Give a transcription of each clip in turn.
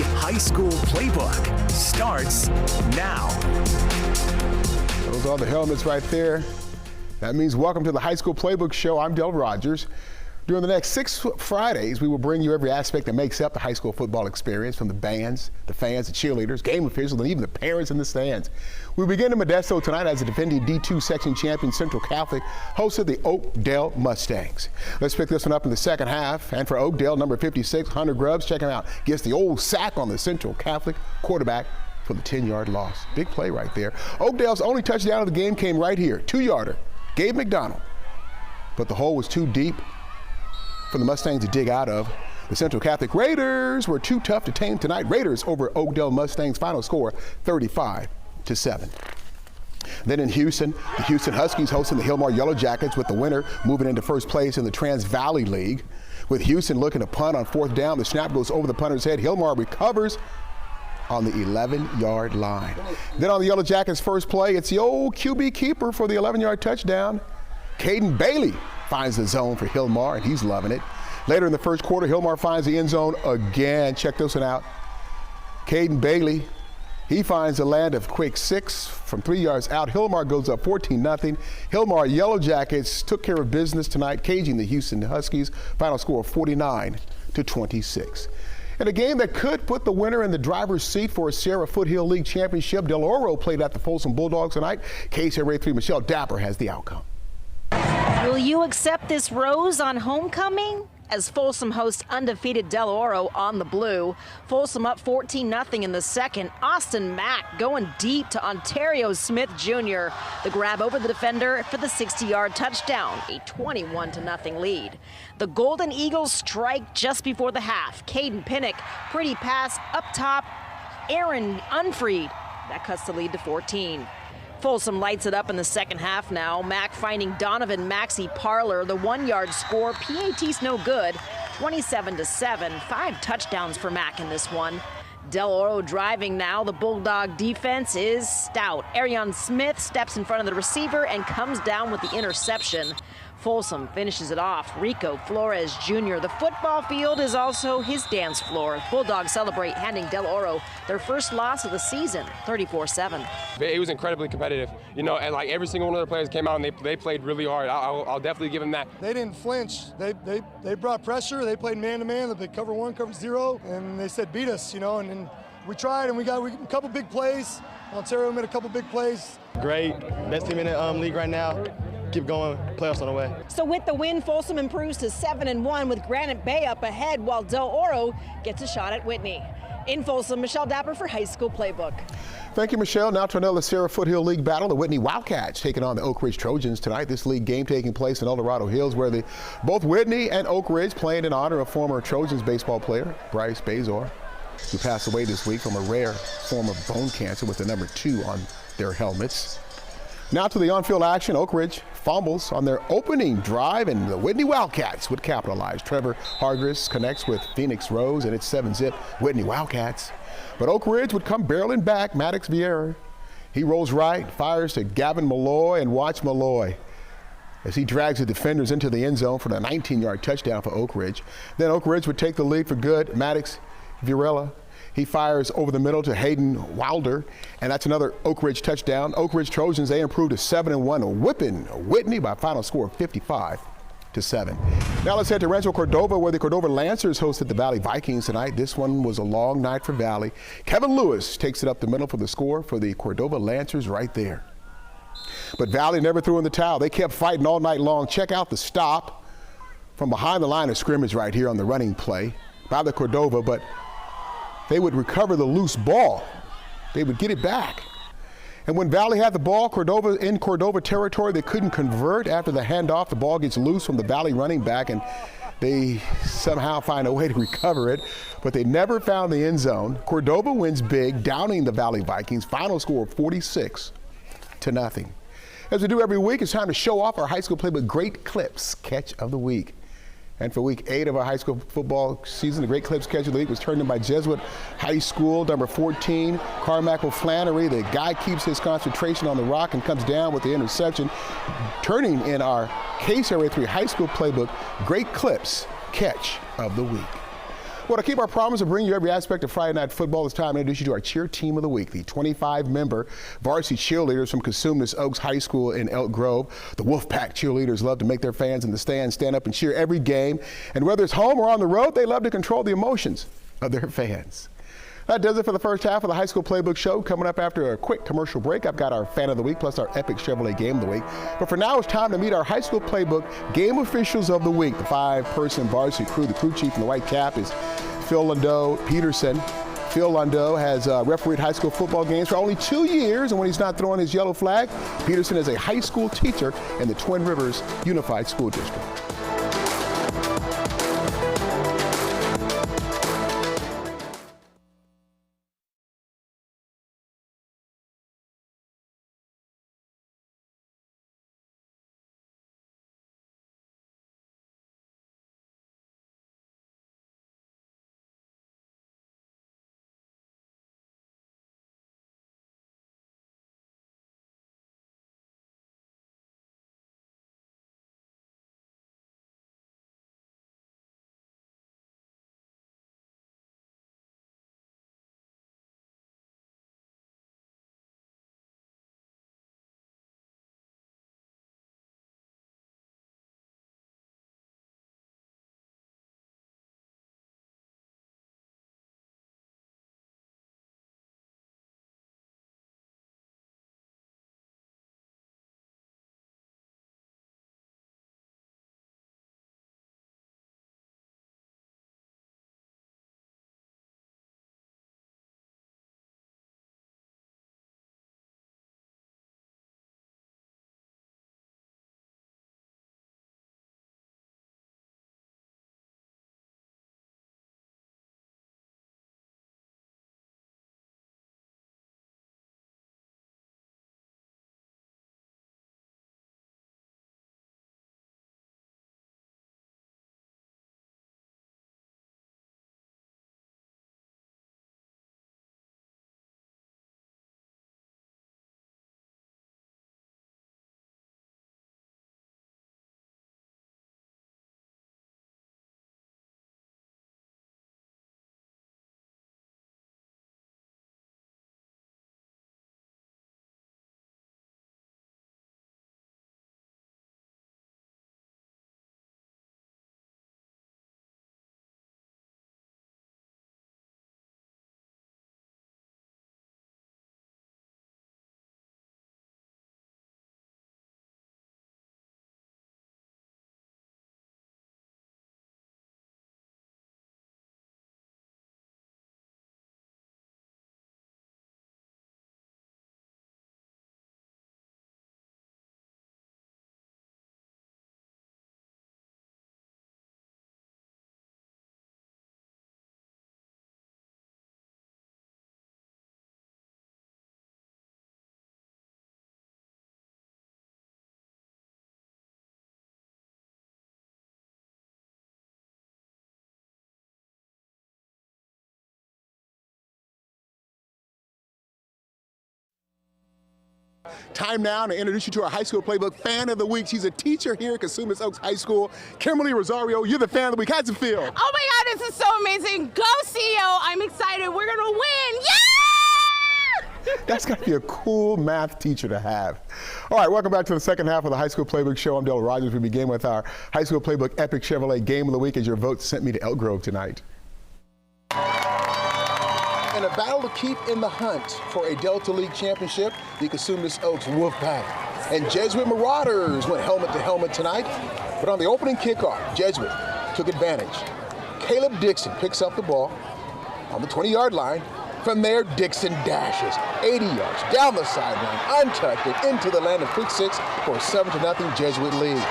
High School Playbook starts now. Those are the helmets right there. That means welcome to the High School Playbook Show. I'm Del Rogers. During the next 6 Fridays, we will bring you every aspect that makes up the high school football experience, from the bands, the fans, the cheerleaders, game officials, and even the parents in the stands. We begin in Modesto tonight as the defending D2 section champion Central Catholic hosted the Oakdale Mustangs. Let's pick this one up in the second half. And for Oakdale, number 56, Hunter Grubbs, check him out, gets the old sack on the Central Catholic quarterback for the 10-yard loss. Big play right there. Oakdale's only touchdown of the game came right here, 2-yarder, Gabe McDonald. But the hole was too deep for the Mustangs to dig out of. The Central Catholic Raiders were too tough to tame tonight. Raiders over Oakdale Mustangs, final score 35-7. Then in Houston, the Houston Huskies hosting the Hilmar Yellow Jackets, with the winner moving into first place in the Trans Valley League. With Houston looking to punt on fourth down, the snap goes over the punter's head. Hilmar recovers on the 11-yard line. Then on the Yellow Jackets' first play, it's the old QB keeper for the 11-yard touchdown. Caden Bailey finds the zone for Hilmar, and he's loving it. Later in the first quarter, Hilmar finds the end zone again. Check this one out. Caden Bailey, he finds a land of quick 6 from 3 yards out. Hilmar goes up 14-0. Hilmar Yellow Jackets took care of business tonight, caging the Houston Huskies. Final score of 49-26. In a game that could put the winner in the driver's seat for a Sierra Foothill League championship, Del Oro played at the Folsom Bulldogs tonight. KCRA 3 Michelle Dapper has the outcome. Will you accept this rose on homecoming? As Folsom hosts undefeated Del Oro on the blue. Folsom up 14-0 in the second. Austin Mack going deep to Ontario Smith Jr. The grab over the defender for the 60-yard touchdown, a 21-0 lead. The Golden Eagles strike just before the half. Caden Pinnock, pretty pass up top. Aaron Unfried, that cuts the lead to 14. Folsom lights it up in the second half now. Mack finding Donovan Maxey Parlor, the 1-yard score. PAT's no good, 27-7. 5 touchdowns for Mack in this one. Del Oro driving now. The Bulldog defense is stout. Arion Smith steps in front of the receiver and comes down with the interception. Folsom finishes it off. Rico Flores Jr. The football field is also his dance floor. Bulldogs celebrate, handing Del Oro their first loss of the season, 34-7. It was incredibly competitive, you know, and like every single one of the players came out and they played really hard. I'll definitely give them that. They didn't flinch. They brought pressure. They played man-to-man. They cover 1, cover 0, and they said beat us, you know, and we tried, and we got a couple big plays. Ontario made a couple big plays. Great, best team in the league right now. Keep going, playoffs on the way. So with the win, Folsom improves to 7-1 with Granite Bay up ahead, while Del Oro gets a shot at Whitney. In Folsom, Michelle Dapper for High School Playbook. Thank you, Michelle. Now to another Sierra Foothill League battle. The Whitney Wildcats taking on the Oak Ridge Trojans tonight. This league game taking place in El Dorado Hills, where both Whitney and Oak Ridge playing in honor of former Trojans baseball player Bryce Bazor, who passed away this week from a rare form of bone cancer, with the number 2 on their helmets. Now to the on-field action. Oak Ridge fumbles on their opening drive, and the Whitney Wildcats would capitalize. Trevor Hargris connects with Phoenix Rose, and it's 7-zip Whitney Wildcats. But Oak Ridge would come barreling back. Maddox Vieira, he rolls right, fires to Gavin Malloy, and watch Malloy as he drags the defenders into the end zone for the 19-yard touchdown for Oak Ridge. Then Oak Ridge would take the lead for good. Maddox Vieira, he fires over the middle to Hayden Wilder, and that's another Oak Ridge touchdown. Oak Ridge Trojans, they improved to 7-1, whipping Whitney by a final score of 55-7. Now let's head to Rancho Cordova, where the Cordova Lancers hosted the Valley Vikings tonight. This one was a long night for Valley. Kevin Lewis takes it up the middle for the score for the Cordova Lancers right there. But Valley never threw in the towel. They kept fighting all night long. Check out the stop from behind the line of scrimmage right here on the running play by the Cordova, but they would recover the loose ball. They would get it back. And when Valley had the ball, in Cordova territory, they couldn't convert after the handoff. The ball gets loose from the Valley running back, and they somehow find a way to recover it, but they never found the end zone. Cordova wins big, downing the Valley Vikings. Final score of 46-0. As we do every week, it's time to show off our High School Playbook Great Clips Catch of the Week. And for week 8 of our high school football season, the Great Clips Catch of the Week was turned in by Jesuit High School, number 14, Carmichael Flannery. The guy keeps his concentration on the rock and comes down with the interception, turning in our KCRA 3 High School Playbook Great Clips Catch of the Week. Well, to keep our promise of bringing you every aspect of Friday Night Football, it's time to introduce you to our cheer team of the week, the 25-member varsity cheerleaders from Cosumnes Oaks High School in Elk Grove. The Wolfpack cheerleaders love to make their fans in the stands stand up and cheer every game. And whether it's home or on the road, they love to control the emotions of their fans. That does it for the first half of the High School Playbook show. Coming up after a quick commercial break, I've got our Fan of the Week plus our Epic Chevrolet Game of the Week. But for now, it's time to meet our High School Playbook Game Officials of the Week. The 5-person varsity crew. The crew chief in the white cap is Phil Lando Peterson. Phil Lando has refereed high school football games for only 2 years, and when he's not throwing his yellow flag, Peterson is a high school teacher in the Twin Rivers Unified School District. Time now to introduce you to our High School Playbook Fan of the Week. She's a teacher here at Cosumnes Oaks High School. Kimberly Rosario, you're the Fan of the Week. How's it feel? Oh my God, this is so amazing. Go CO. I'm excited. We're going to win. Yeah! That's got to be a cool math teacher to have. All right, welcome back to the second half of the High School Playbook show. I'm Della Rogers. We begin with our High School Playbook Epic Chevrolet Game of the Week as your vote sent me to Elk Grove tonight. In a battle to keep in the hunt for a Delta League championship, the Cosumnes Oaks Wolfpack and Jesuit Marauders went helmet to helmet tonight. But on the opening kickoff, Jesuit took advantage. Caleb Dixon picks up the ball on the 20-yard line. From there, Dixon dashes 80 yards down the sideline, untouched, and into the land of quick six for a 7-0 Jesuit lead.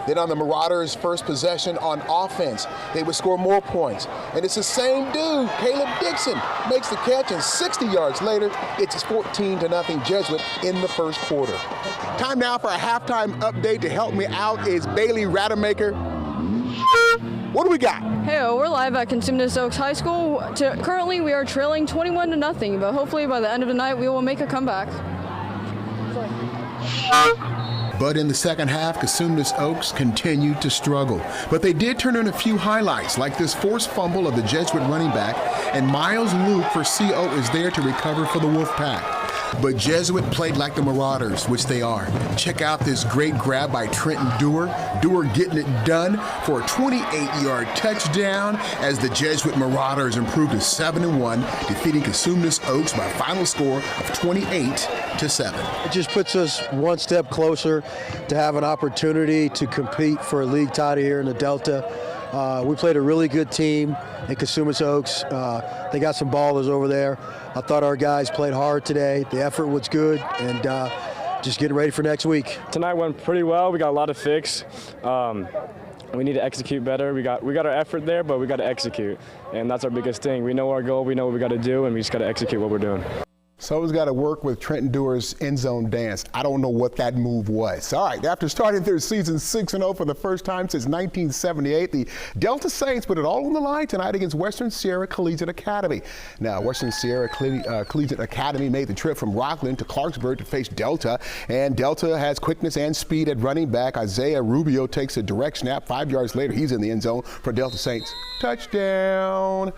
Then on the Marauders' first possession on offense, they would score more points. And it's the same dude, Caleb Dixon, makes the catch, and 60 yards later, it's 14-0 Jesuit in the first quarter. Time now for a halftime update. To help me out is Bailey Rademacher. What do we got? Hey, we're live at Cosumnes Oaks High School. Currently, we are trailing 21-0, but hopefully by the end of the night, we will make a comeback. But in the second half, Cosumnes Oaks continued to struggle. But they did turn in a few highlights, like this forced fumble of the Jesuit running back, and Miles Luke for CO is there to recover for the Wolfpack. But Jesuit played like the Marauders, which they are. Check out this great grab by Trenton Dewar. Dewar getting it done for a 28-yard touchdown as the Jesuit Marauders improved to 7-1, defeating Cosumnes Oaks by a final score of 28-7. It just puts us one step closer to have an opportunity to compete for a league title here in the Delta. We played a really good team in Cosumnes Oaks. They got some ballers over there. I thought our guys played hard today. The effort was good, and just getting ready for next week. Tonight went pretty well. We got a lot to fix. We need to execute better. We got our effort there, but we got to execute, and that's our biggest thing. We know our goal. We know what we got to do, and we just got to execute what we're doing. Someone's got to work with Trenton Dewar's end zone dance. I don't know what that move was. All right, after starting their season 6-0 for the first time since 1978, the Delta Saints put it all on the line tonight against Western Sierra Collegiate Academy. Now, Western Sierra Collegiate Academy made the trip from Rockland to Clarksburg to face Delta, and Delta has quickness and speed at running back. Isaiah Rubio takes a direct snap. 5 yards later, he's in the end zone for Delta Saints. Touchdown.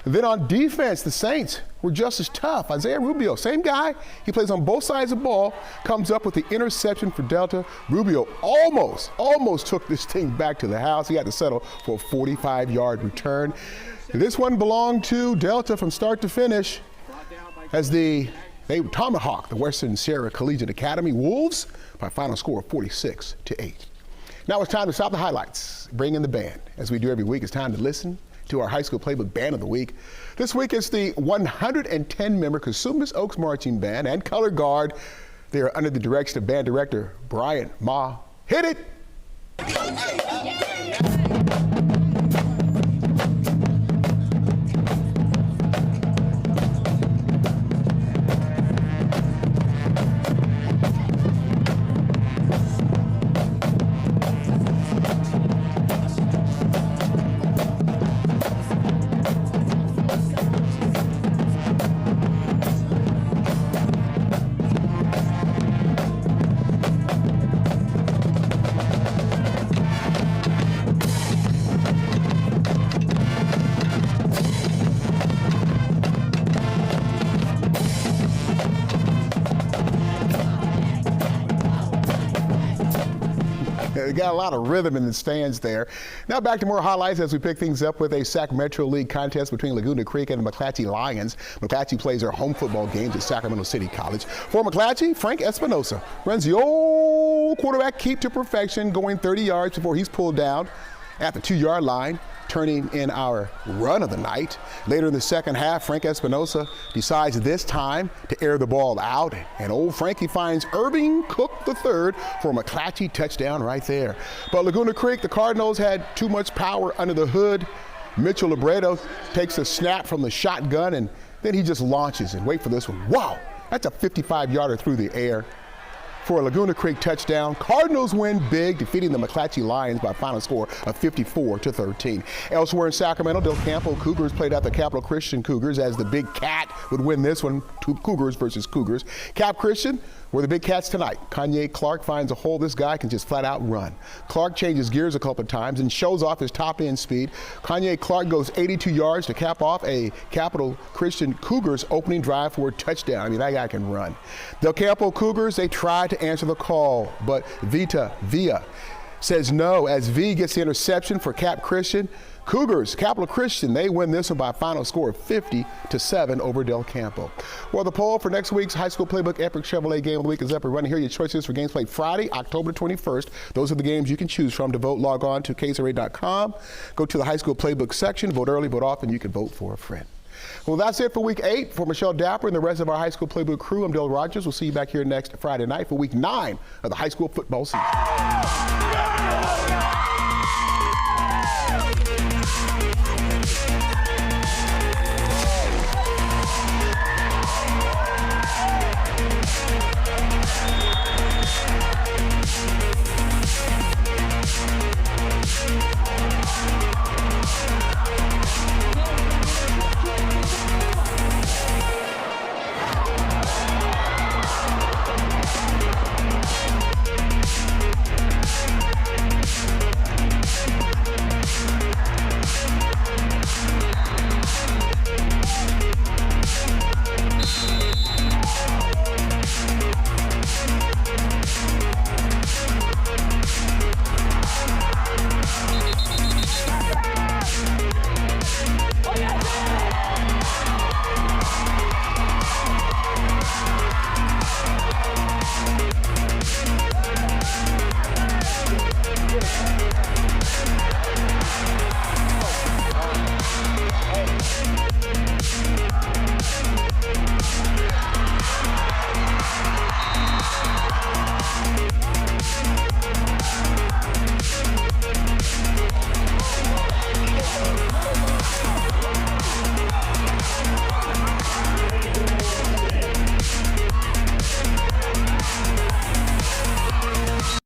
Then on defense, the Saints were just as tough. Isaiah Rubio, same guy. He plays on both sides of the ball, comes up with the interception for Delta. Rubio almost took this thing back to the house. He had to settle for a 45-yard return. This one belonged to Delta from start to finish as they tomahawked the Western Sierra Collegiate Academy Wolves by a final score of 46-8. Now it's time to stop the highlights, bring in the band. As we do every week, it's time to listen to our High School Playbook Band of the Week. This week it's the 110-member Cosumnes Oaks Marching Band and Color Guard. They are under the direction of band director Brian Ma. Hit it! They got a lot of rhythm in the stands there. Now back to more highlights as we pick things up with a SAC Metro League contest between Laguna Creek and the McClatchy Lions. McClatchy plays their home football games at Sacramento City College. For McClatchy, Frank Espinosa runs the old quarterback keep to perfection, going 30 yards before he's pulled down at the 2-yard line, turning in our run of the night. Later in the second half, Frank Espinosa decides this time to air the ball out, and old Frankie finds Irving Cook III for a McClatchy touchdown right there. But Laguna Creek, the Cardinals had too much power under the hood. Mitchell Libredo takes a snap from the shotgun, and then he just launches, and wait for this one. Wow, that's a 55-yarder through the air for a Laguna Creek touchdown. Cardinals win big, defeating the McClatchy Lions by a final score of 54-13. Elsewhere in Sacramento, Del Campo Cougars played out the Capital Christian Cougars as the Big Cat would win this one, Cougars versus Cougars. Cap Christian were the Big Cats tonight. Kanye Clark finds a hole. This guy can just flat out run. Clark changes gears a couple of times and shows off his top end speed. Kanye Clark goes 82 yards to cap off a Capital Christian Cougars opening drive for a touchdown. I mean, that guy can run. Del Campo Cougars, they tried to answer the call, but Villa says no as V gets the interception for Cap Christian. Cougars, Capital Christian, they win this one by a final score of 50-7 over Del Campo. Well, the poll for next week's High School Playbook Epic Chevrolet Game of the Week is up and running. Here are your choices for games played Friday, October 21st. Those are the games you can choose from. To vote, log on to KCRA.com. Go to the High School Playbook section. Vote early, vote often. You can vote for a friend. Well, that's it for Week 8. For Michelle Dapper and the rest of our High School Playbook crew, I'm Dale Rogers. We'll see you back here next Friday night for Week 9 of the high school football season.